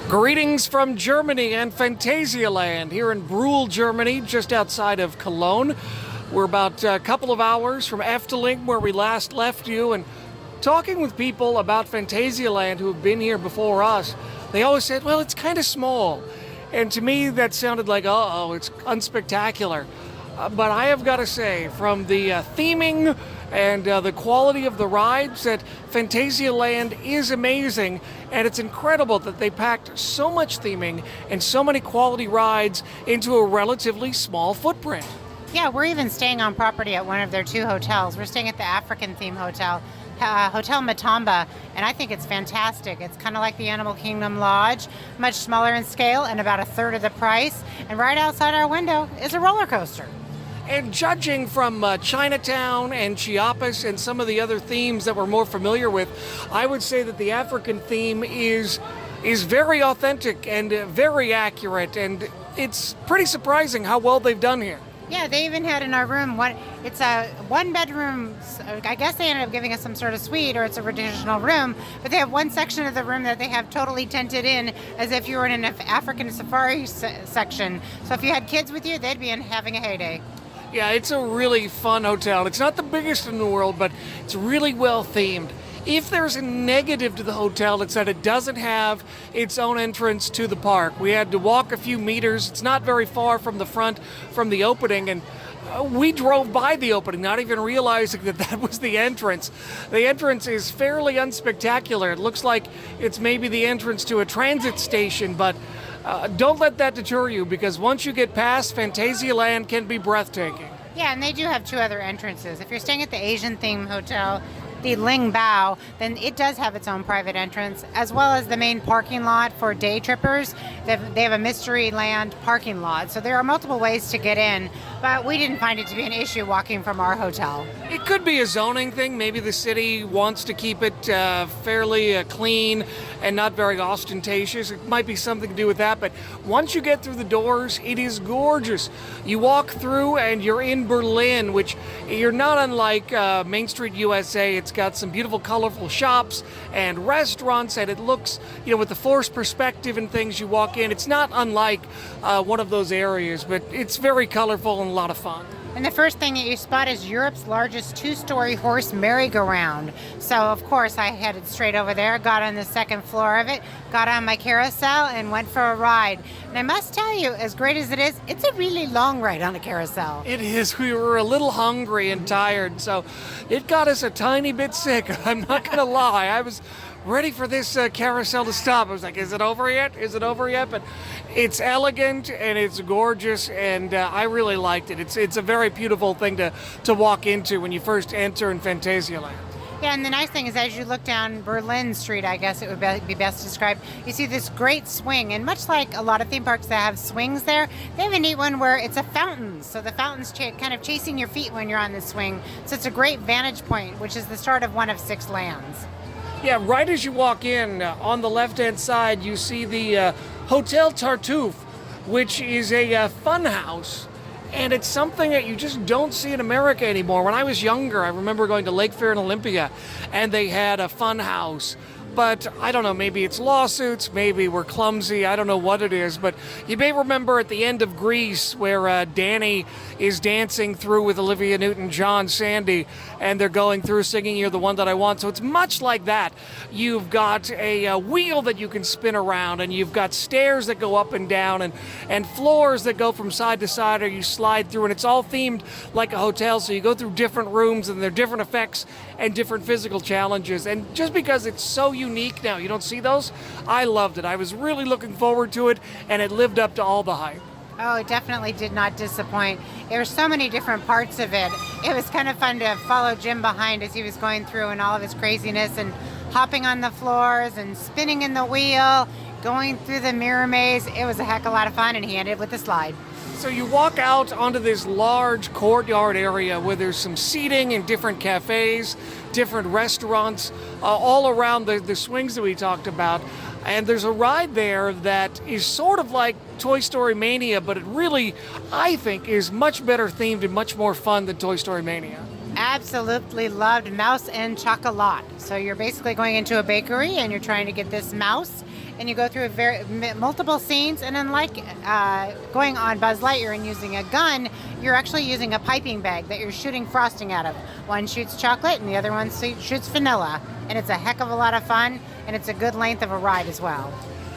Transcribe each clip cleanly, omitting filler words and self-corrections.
Greetings from Germany and Phantasialand here in Brühl, Germany, just outside of Cologne. We're about a couple of hours from Efteling, where we last left you, and talking with people about Phantasialand who have been here before us, they always said, well, it's kind of small. And to me, that sounded like, uh-oh, it's unspectacular. But I have got to say, from the theming and the quality of the rides, that Phantasialand is amazing, and it's incredible that they packed so much theming and so many quality rides into a relatively small footprint. Yeah, we're even staying on property at one of their two hotels. We're staying at the African theme hotel, Hotel Mamba, and I think it's fantastic. It's kind of like the Animal Kingdom Lodge, much smaller in scale and about a third of the price. And right outside our window is a roller coaster. And judging from Chinatown and Chiapas and some of the other themes that we're more familiar with, I would say that the African theme is very authentic and very accurate, and it's pretty surprising how well they've done here. Yeah, they even had in our room, it's a one-bedroom, I guess they ended up giving us some sort of suite, or it's a traditional room, but they have one section of the room that they have totally tented in as if you were in an African safari section. So if you had kids with you, they'd be having a heyday. Yeah, it's a really fun hotel. It's not the biggest in the world, but it's really well themed. If there's a negative to the hotel, it's that it doesn't have its own entrance to the park. We had to walk a few meters. It's not very far from the front, from the opening, and we drove by the opening, not even realizing that that was the entrance. The entrance is fairly unspectacular. It looks like it's maybe the entrance to a transit station, but don't let that deter you, because once you get past, Phantasialand can be breathtaking. Yeah, and they do have two other entrances. If you're staying at the Asian theme hotel, the Ling Bao, then it does have its own private entrance, as well as the main parking lot for day trippers. They have a Mysteryland parking lot, so there are multiple ways to get in, but we didn't find it to be an issue walking from our hotel. It could be a zoning thing. Maybe the city wants to keep it fairly clean and not very ostentatious. It might be something to do with that, but once you get through the doors, it is gorgeous. You walk through and you're in Berlin, which you're not unlike Main Street USA. It's got some beautiful, colorful shops and restaurants, and it looks, with the forced perspective and things you walk in, it's not unlike one of those areas, but it's very colorful and a lot of fun. And the first thing that you spot is Europe's largest two-story horse merry-go-round. So, of course, I headed straight over there, got on the second floor of it, got on my carousel, and went for a ride. And I must tell you, as great as it is, it's a really long ride on a carousel. It is. We were a little hungry and tired, so it got us a tiny bit sick. I'm not going to lie. I was ready for this carousel to stop. I was like, is it over yet? Is it over yet? But it's elegant and it's gorgeous, and I really liked it. It's a very beautiful thing to walk into when you first enter in Phantasialand. Yeah, and the nice thing is, as you look down Berlin Street, I guess it would be best described, you see this great swing. And much like a lot of theme parks that have swings there, they have a neat one where it's a fountain. So the fountain's kind of chasing your feet when you're on the swing. So it's a great vantage point, which is the start of one of 6 lands. Yeah, right as you walk in, on the left-hand side, you see the Hotel Tartuffe, which is a fun house, and it's something that you just don't see in America anymore. When I was younger, I remember going to Lake Fair in Olympia, and they had a fun house. But I don't know, maybe it's lawsuits, maybe we're clumsy, I don't know what it is. But you may remember at the end of Grease, where Danny is dancing through with Olivia Newton-John, Sandy, and they're going through singing You're the One That I Want. So it's much like that. You've got a wheel that you can spin around, and you've got stairs that go up and down, and floors that go from side to side, or you slide through, and it's all themed like a hotel. So you go through different rooms, and there are different effects and different physical challenges. And just because it's so unique now, you don't see those, I loved it. I was really looking forward to it, and it lived up to all the hype. Oh, it definitely did not disappoint. There were so many different parts of it. It was kind of fun to follow Jim behind as he was going through and all of his craziness, and hopping on the floors and spinning in the wheel, going through the mirror maze. It was a heck of a lot of fun, and he ended with a slide. So you walk out onto this large courtyard area where there's some seating and different cafes, different restaurants, all around the swings that we talked about. And there's a ride there that is sort of like Toy Story Mania, but it really, I think, is much better themed and much more fun than Toy Story Mania. absolutely loved mouse and chocolat. So you're basically going into a bakery and you're trying to get this mouse, and you go through multiple scenes. And unlike going on Buzz Lightyear and using a gun, you're actually using a piping bag that you're shooting frosting out of. One shoots chocolate and the other one shoots vanilla, and it's a heck of a lot of fun, and it's a good length of a ride as well.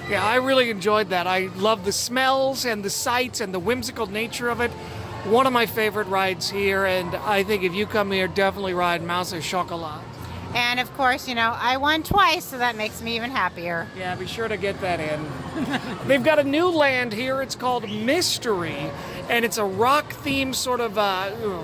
Yeah, I really enjoyed that. I love the smells and the sights and the whimsical nature of it. One of my favorite rides here, and I think if you come here, definitely ride Mouse et Chocolat. And of course, I won twice, so that makes me even happier. Yeah, be sure to get that in. They've got a new land here. It's called Mystery, and it's a rock-themed sort of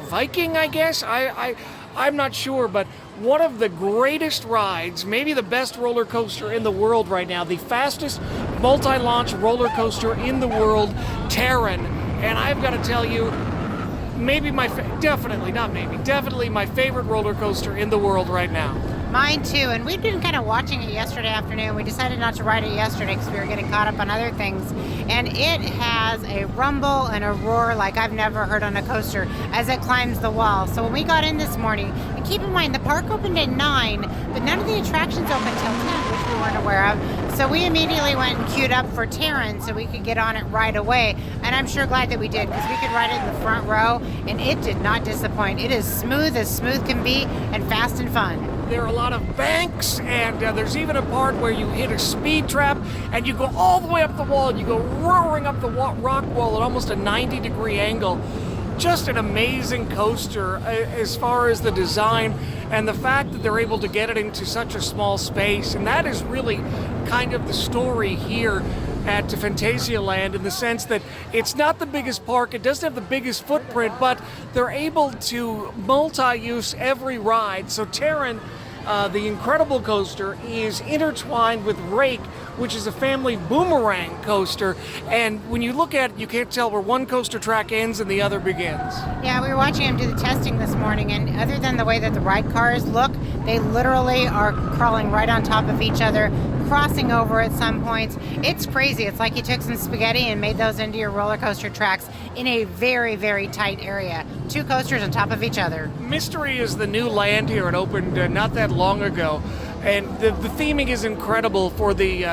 Viking, I guess. I'm not sure, but one of the greatest rides, maybe the best roller coaster in the world right now, the fastest multi-launch roller coaster in the world, Taron. And I've got to tell you, definitely my favorite roller coaster in the world right now. Mine too, and we've been kind of watching it yesterday afternoon. We decided not to ride it yesterday because we were getting caught up on other things. And it has a rumble and a roar like I've never heard on a coaster as it climbs the wall. So when we got in this morning, and keep in mind the park opened at 9, but none of the attractions opened till 10, which we weren't aware of. So we immediately went and queued up for Taron so we could get on it right away. And I'm sure glad that we did, because we could ride it in the front row, and it did not disappoint. It is smooth as smooth can be, and fast and fun. There are a lot of banks, and there's even a part where you hit a speed trap, and you go all the way up the wall, and you go roaring up the rock wall at almost a 90-degree angle. Just an amazing coaster as far as the design and the fact that they're able to get it into such a small space. And that is really kind of the story here at Phantasialand, in the sense that it's not the biggest park, it doesn't have the biggest footprint, but they're able to multi-use every ride. So Taron, the incredible coaster, is intertwined with Rake, which is a family boomerang coaster, and when you look at it, you can't tell where one coaster track ends and the other begins. Yeah, we were watching them do the testing this morning, and other than the way that the ride cars look, they literally are crawling right on top of each other, crossing over at some points. It's crazy. It's like you took some spaghetti and made those into your roller coaster tracks in a very, very tight area. 2 coasters on top of each other. Mystery is the new land here. It opened not that long ago, and the theming is incredible for the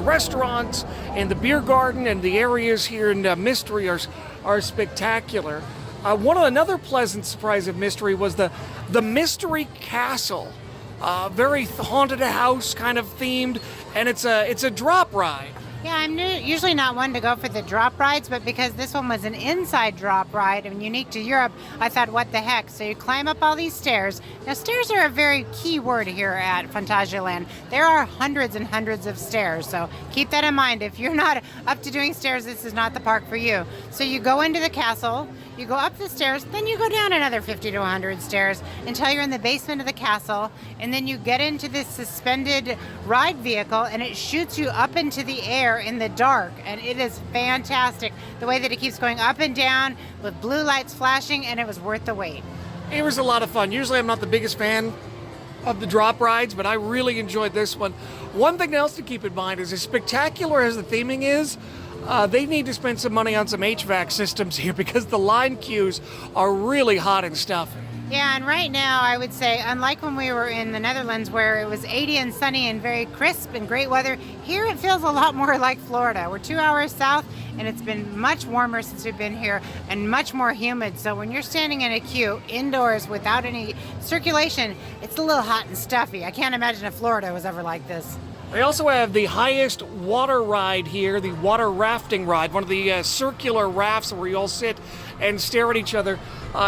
restaurants and the beer garden, and the areas here in Mystery are spectacular. Another pleasant surprise of Mystery was the Mystery Castle. Very haunted house kind of themed, and it's a drop ride. Yeah, I'm usually not one to go for the drop rides, but because this one was an inside drop ride and unique to Europe, I thought, what the heck? So you climb up all these stairs. Now, stairs are a very key word here at Phantasialand. There are hundreds and hundreds of stairs, so keep that in mind. If you're not up to doing stairs, this is not the park for you. So you go into the castle, you go up the stairs, then you go down another 50 to 100 stairs until you're in the basement of the castle, and then you get into this suspended ride vehicle, and it shoots you up into the air in the dark, and it is fantastic the way that it keeps going up and down with blue lights flashing, and it was worth the wait. It was a lot of fun. Usually I'm not the biggest fan of the drop rides, but I really enjoyed this one. One thing else to keep in mind is, as spectacular as the theming is, they need to spend some money on some HVAC systems here, because the line queues are really hot and stuffy. Yeah, and right now I would say, unlike when we were in the Netherlands where it was 80 and sunny and very crisp and great weather, here it feels a lot more like Florida. We're 2 hours south, and it's been much warmer since we've been here and much more humid. So when you're standing in a queue indoors without any circulation, it's a little hot and stuffy. I can't imagine if Florida was ever like this. They also have the highest water ride here, the water rafting ride, one of the circular rafts where you all sit and stare at each other.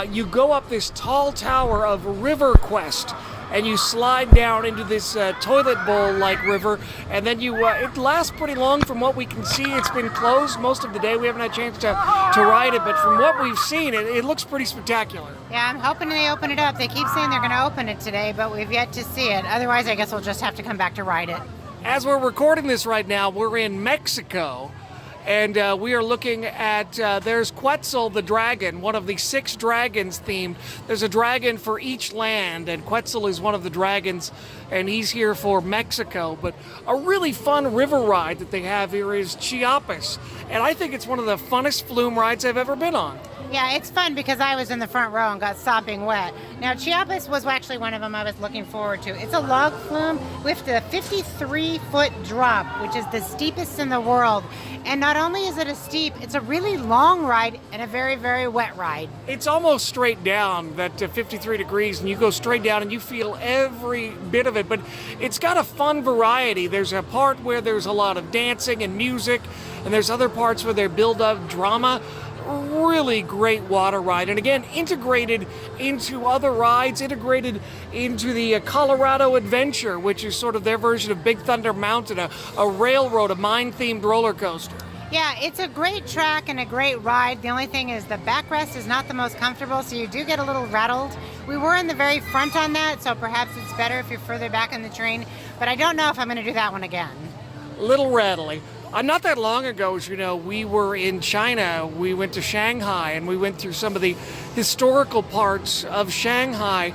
You go up this tall tower of River Quest, and you slide down into this toilet bowl-like river, and then it lasts pretty long. From what we can see, it's been closed most of the day. We haven't had a chance to ride it, but from what we've seen, it looks pretty spectacular. Yeah, I'm hoping they open it up. They keep saying they're going to open it today, but we've yet to see it. Otherwise, I guess we'll just have to come back to ride it. As we're recording this right now, we're in Mexico, and we are looking at, there's Quetzal the dragon, one of the 6 dragons themed. There's a dragon for each land, and Quetzal is one of the dragons, and he's here for Mexico. But a really fun river ride that they have here is Chiapas, and I think it's one of the funnest flume rides I've ever been on. Yeah, it's fun because I was in the front row and got sopping wet. Now, Chiapas was actually one of them I was looking forward to. It's a log flume with the 53-foot drop, which is the steepest in the world. And not only is it a steep, it's a really long ride and a very, very wet ride. It's almost straight down, that 53 degrees, and you go straight down and you feel every bit of it. But it's got a fun variety. There's a part where there's a lot of dancing and music, and there's other parts where they build up drama. Really great water ride, and again, integrated into other rides, integrated into the Colorado Adventure, which is sort of their version of Big Thunder Mountain, a railroad, a mine-themed roller coaster. Yeah, it's a great track and a great ride. The only thing is the backrest is not the most comfortable, so you do get a little rattled. We were in the very front on that, so perhaps it's better if you're further back in the train, but I don't know if I'm going to do that one again. Little rattly. Not that long ago, as you know, we were in China. We went to Shanghai, and we went through some of the historical parts of Shanghai.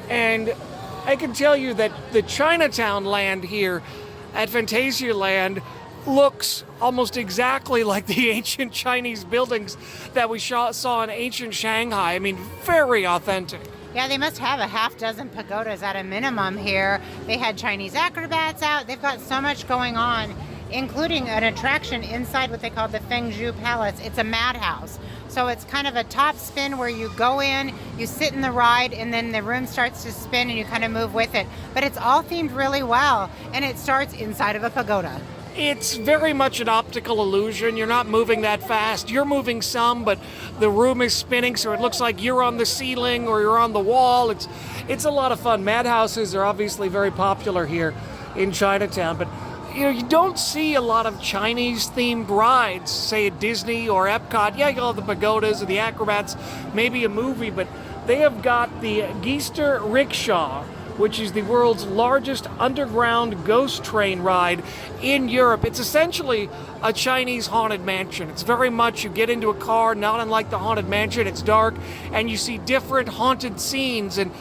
And I can tell you that the Chinatown land here at Phantasialand looks almost exactly like the ancient Chinese buildings that we saw in ancient Shanghai. I mean, very authentic. Yeah, they must have a half dozen pagodas at a minimum here. They had Chinese acrobats out. They've got so much going on, including an attraction inside what they call the Fengzhou Palace. It's a madhouse. So it's kind of a top spin where you go in, you sit in the ride, and then the room starts to spin and you kind of move with it. But it's all themed really well, and it starts inside of a pagoda. It's very much an optical illusion. You're not moving that fast. You're moving some, but the room is spinning, so it looks like you're on the ceiling or you're on the wall. It's a lot of fun. Madhouses are obviously very popular here in Chinatown, but you don't see a lot of Chinese-themed rides, say at Disney or Epcot. Yeah, you got all the pagodas or the acrobats, maybe a movie, but they have got the Geister Rickshaw, which is the world's largest underground ghost train ride in Europe. It's essentially a Chinese haunted mansion. It's very much, you get into a car, not unlike the Haunted Mansion, it's dark, and you see different haunted scenes, and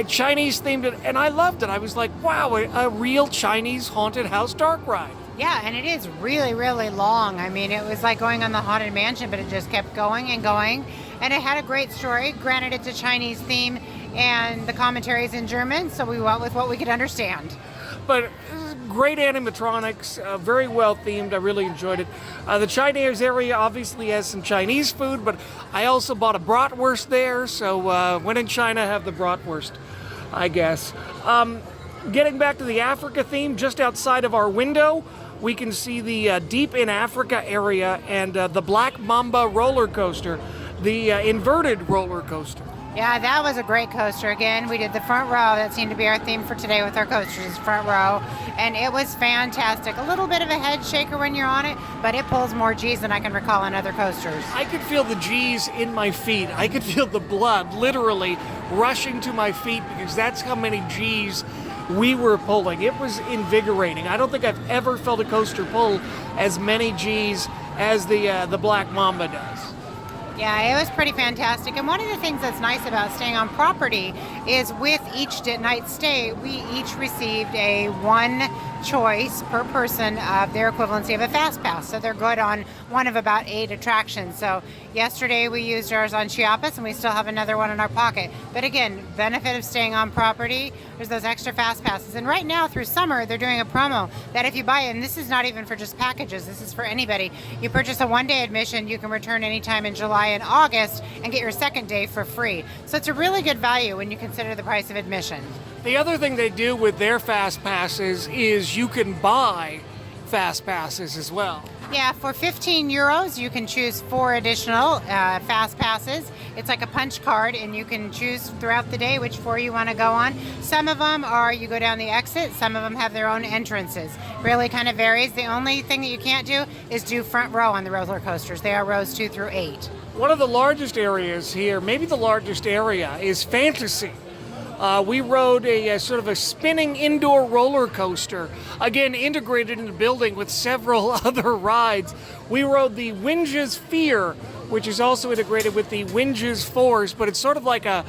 Chinese themed, and I loved it. I was like, wow, a real Chinese haunted house dark ride. Yeah, and it is really, really long. I mean, it was like going on the Haunted Mansion, but it just kept going and going. And it had a great story. Granted, it's a Chinese theme, and the commentary is in German, so we went with what we could understand. But great animatronics, very well themed. I really enjoyed it. The Chinese area obviously has some Chinese food, but I also bought a bratwurst there, so when in China, have the bratwurst, I guess. Getting back to the Africa theme, just outside of our window, we can see the Deep in Africa area and the Black Mamba roller coaster, the inverted roller coaster. Yeah, that was a great coaster. Again, we did the front row. That seemed to be our theme for today with our coasters, front row. And it was fantastic. A little bit of a head shaker when you're on it, but it pulls more G's than I can recall on other coasters. I could feel the G's in my feet. I could feel the blood literally rushing to my feet because that's how many G's we were pulling. It was invigorating. I don't think I've ever felt a coaster pull as many G's as the Black Mamba does. Yeah, it was pretty fantastic. And one of the things that's nice about staying on property is with each night stay, we each received a one choice per person of their equivalency of a fast pass. So they're good on one of about 8 attractions. So yesterday we used ours on Chiapas, and we still have another one in our pocket. But again, benefit of staying on property, there's those extra fast passes. And right now through summer, they're doing a promo that if you buy, and this is not even for just packages, this is for anybody, you purchase a one-day admission, you can return anytime in July and August and get your second day for free. So it's a really good value when you consider the price of admission. The other thing they do with their fast passes is you can buy fast passes as well. Yeah, for 15 euros, you can choose 4 additional fast passes. It's like a punch card, and you can choose throughout the day which 4 you want to go on. Some of them are you go down the exit. Some of them have their own entrances. Really kind of varies. The only thing that you can't do is do front row on the roller coasters. They are rows 2 through 8. One of the largest areas here, maybe the largest area, is Fantasy. We rode a sort of a spinning indoor roller coaster, again integrated in the building with several other rides. We rode the Winge's Fear, which is also integrated with the Winge's Force, but it's sort of like a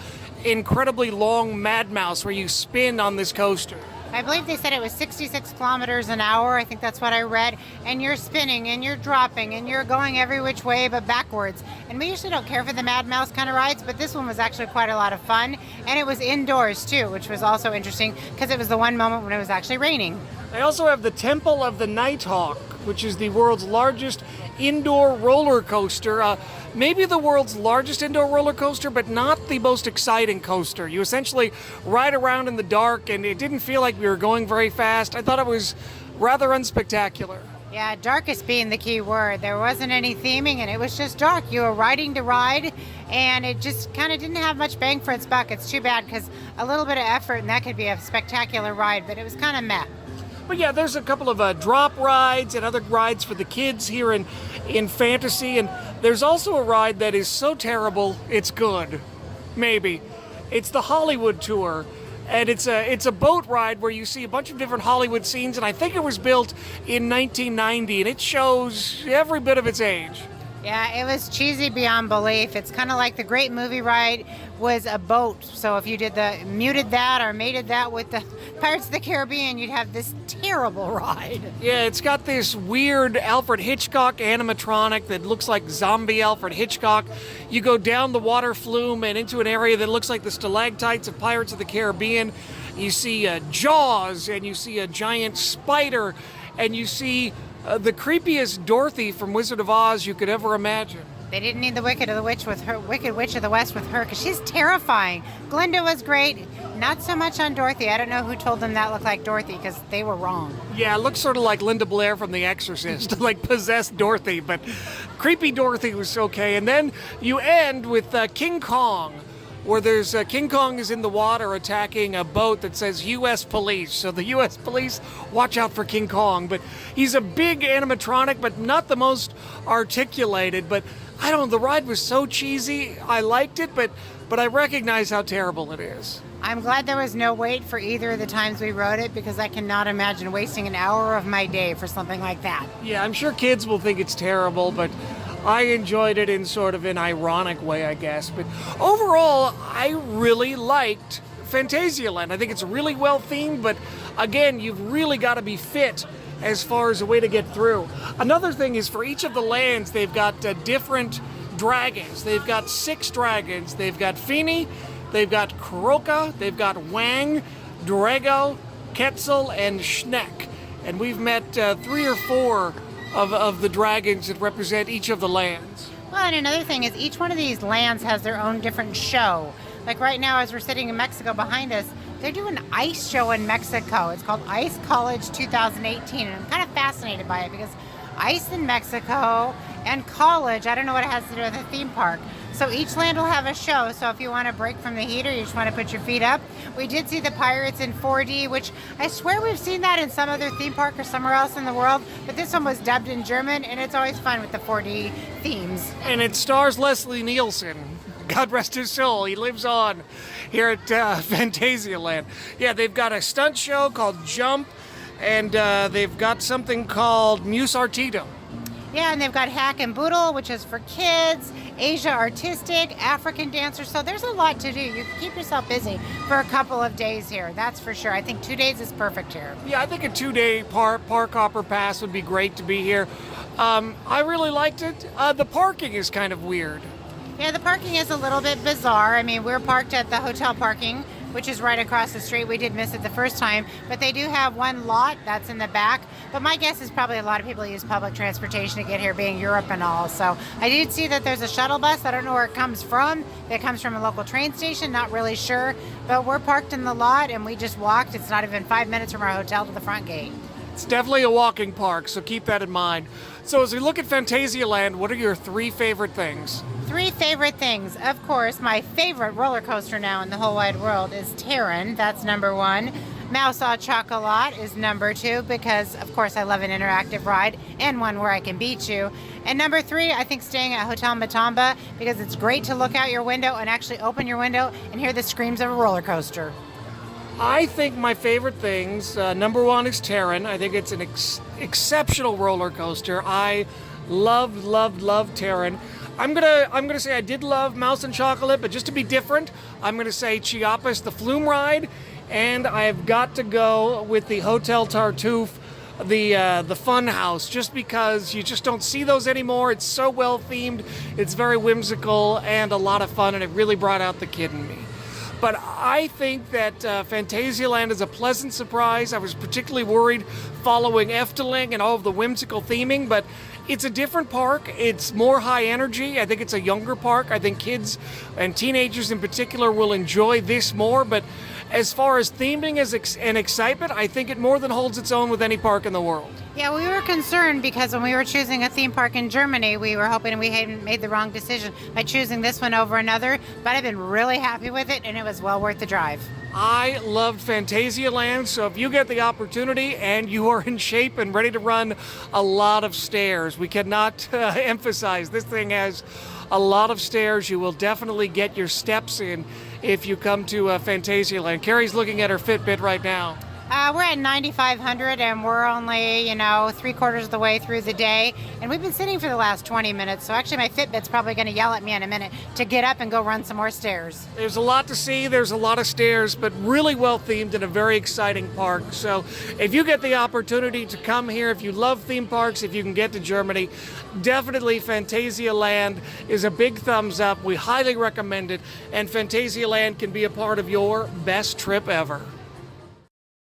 incredibly long Mad Mouse where you spin on this coaster. I believe they said it was 66 kilometers an hour. I think that's what I read. And you're spinning and you're dropping and you're going every which way but backwards. And we usually don't care for the Mad Mouse kind of rides, but this one was actually quite a lot of fun. And it was indoors too, which was also interesting because it was the one moment when it was actually raining. They also have the Temple of the Nighthawk, which is the world's largest indoor roller coaster. Maybe the world's largest indoor roller coaster, but not the most exciting coaster. You essentially ride around in the dark, and it didn't feel like we were going very fast. I thought it was rather unspectacular. Yeah, darkest being the key word. There wasn't any theming, and it was just dark. You were riding to ride, and it just kind of didn't have much bang for its buck. It's too bad, because a little bit of effort, and that could be a spectacular ride, but it was kind of meh. But yeah, there's a couple of drop rides and other rides for the kids here in Fantasy, and there's also a ride that is so terrible it's good. Maybe. It's the Hollywood Tour, and it's a boat ride where you see a bunch of different Hollywood scenes, and I think it was built in 1990, and it shows every bit of its age. Yeah, it was cheesy beyond belief. It's kind of like the Great Movie Ride was a boat. So if you muted that or mated that with the Pirates of the Caribbean, you'd have this terrible ride. Yeah, it's got this weird Alfred Hitchcock animatronic that looks like zombie Alfred Hitchcock. You go down the water flume and into an area that looks like the stalactites of Pirates of the Caribbean. You see Jaws, and you see a giant spider, and you see the creepiest Dorothy from Wizard of Oz you could ever imagine. They didn't need the Wicked Witch of the West with her, because she's terrifying. Glinda was great, not so much on Dorothy. I don't know who told them that looked like Dorothy, because they were wrong. Yeah, it looks sort of like Linda Blair from The Exorcist, like possessed Dorothy, but creepy Dorothy was okay. And then you end with King Kong, where there's King Kong is in the water attacking a boat that says U.S. Police. So the U.S. Police, watch out for King Kong. But he's a big animatronic, but not the most articulated. But I don't know, the ride was so cheesy. I liked it, but I recognize how terrible it is. I'm glad there was no wait for either of the times we rode it, because I cannot imagine wasting an hour of my day for something like that. Yeah, I'm sure kids will think it's terrible, but I enjoyed it in sort of an ironic way, I guess. But overall, I really liked Phantasialand. I think it's really well themed, but again, you've really got to be fit as far as a way to get through. Another thing is, for each of the lands, they've got different dragons. They've got 6 dragons. They've got Fini, they've got Kroka, they've got Wang, Drago, Quetzal, and Schneck. And we've met 3 or 4 of the dragons that represent each of the lands. Well, and another thing is, each one of these lands has their own different show. Like right now, as we're sitting in Mexico behind us, they're doing an ice show in Mexico. It's called Ice College 2018, and I'm kind of fascinated by it, because ice in Mexico and college, I don't know what it has to do with a theme park. So each land will have a show. So if you want to break from the heat, or you just want to put your feet up. We did see the Pirates in 4D, which I swear we've seen that in some other theme park or somewhere else in the world. But this one was dubbed in German, and it's always fun with the 4D themes. And it stars Leslie Nielsen. God rest his soul. He lives on here at Phantasialand. Yeah, they've got a stunt show called Jump, and they've got something called Muse Artito. Yeah, and they've got Hack and Boodle, which is for kids, Asia Artistic, African dancers. So there's a lot to do. You can keep yourself busy for a couple of days here. That's for sure. I think 2 days is perfect here. Yeah, I think a 2-day park hopper pass would be great to be here. I really liked it. The parking is kind of weird. Yeah, the parking is a little bit bizarre. I mean, we're parked at the hotel parking, which is right across the street. We did miss it the first time, but they do have one lot that's in the back. But my guess is probably a lot of people use public transportation to get here, being Europe and all. So I did see that there's a shuttle bus. I don't know where it comes from. It comes from a local train station, not really sure. But we're parked in the lot, and we just walked. It's not even 5 minutes from our hotel to the front gate. It's definitely a walking park, so keep that in mind. So as we look at Phantasialand, what are your 3 favorite things? 3 favorite things. Of course, my favorite roller coaster now in the whole wide world is Taron. That's number 1. Mouse au Chocolat is number 2, because, of course, I love an interactive ride and one where I can beat you. And number 3, I think staying at Hotel Matamba, because it's great to look out your window and actually open your window and hear the screams of a roller coaster. I think my favorite things, number 1 is Taron. I think it's an exceptional roller coaster. I love Taron. I'm gonna say I did love Mouse and Chocolate, but just to be different, I'm gonna say Chiapas, the flume ride, and I've got to go with the Hotel Tartuffe, the fun house, just because you just don't see those anymore. It's so well themed, it's very whimsical and a lot of fun, and it really brought out the kid in me. But I think that Phantasialand is a pleasant surprise. I was particularly worried following Efteling and all of the whimsical theming, but it's a different park. It's more high energy. I think it's a younger park. I think kids and teenagers in particular will enjoy this more, but as far as theming and excitement, I think it more than holds its own with any park in the world. Yeah, we were concerned because when we were choosing a theme park in Germany, we were hoping we hadn't made the wrong decision by choosing this one over another, but I've been really happy with it, and it was well worth the drive. I loved Phantasialand, so if you get the opportunity and you are in shape and ready to run a lot of stairs, we cannot emphasize this thing has a lot of stairs. You will definitely get your steps in if you come to Phantasialand. Kari's looking at her Fitbit right now. We're at 9,500 and we're only, 3/4 of the way through the day. And we've been sitting for the last 20 minutes. So actually my Fitbit's probably going to yell at me in a minute to get up and go run some more stairs. There's a lot to see. There's a lot of stairs, but really well themed and a very exciting park. So if you get the opportunity to come here, if you love theme parks, if you can get to Germany, definitely Phantasialand is a big thumbs up. We highly recommend it. And Phantasialand can be a part of your best trip ever.